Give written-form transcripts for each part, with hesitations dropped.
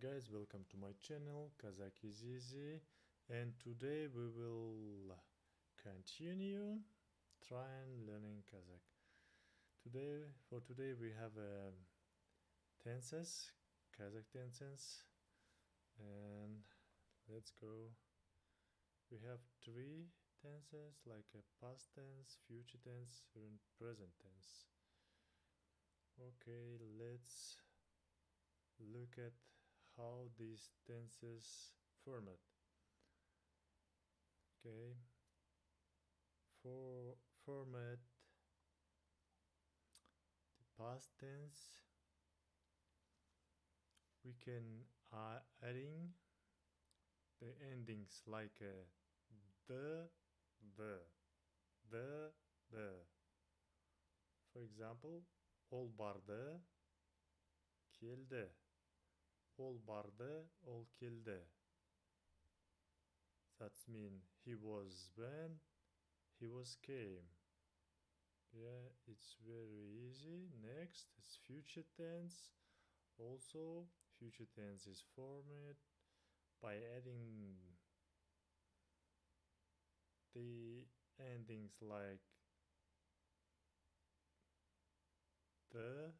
guys, welcome to my channel Kazakh is Easy, and today we will continue trying learning Kazakh. Today we have tenses, Kazakh tenses, and let's go. We have three tenses like a past tense, future tense, and present tense. Okay, let's look at how these tenses format. Okay, for format the past tense, we can adding the endings like the, the. For example, ol bарды, келді. Ol барды, ol келді. That means he was when, he was came. Yeah, it's very easy. Next is future tense. Also, future tense is formed by adding the endings like the.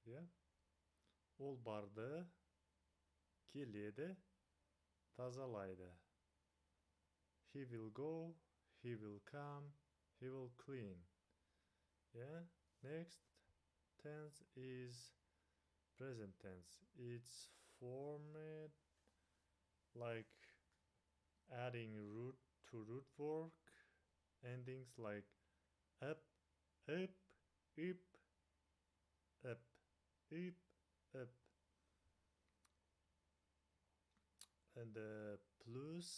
Yeah. Ол барды, келеді, тазалайды. He will go, he will come, he will clean. Yeah. Next tense is present tense. It's formed like adding root to root work endings like up, up, up, up, up, and plus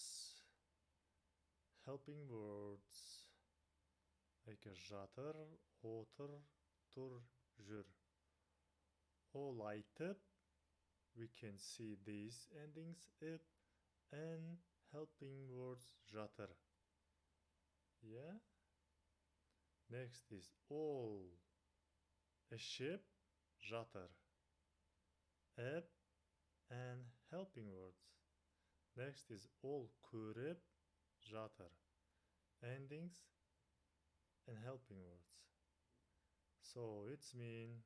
helping words like жатыр, отыр, тұр, жүр. All айтып, we can see these endings up and helping words жатыр. Yeah. Next is all ішіп, жатыр. Up and helping words. Next is all көріп, жатыр. Endings and helping words. So it's mean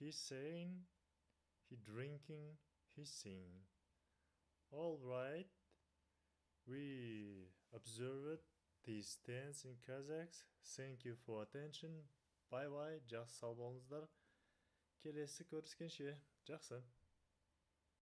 he's saying, he drinking, he's singing. All right, we observed these tense in Kazakh. Thank you for attention. Bye bye. Жақсы сау болыңыздар. Келесі көріскенше. Жақсы.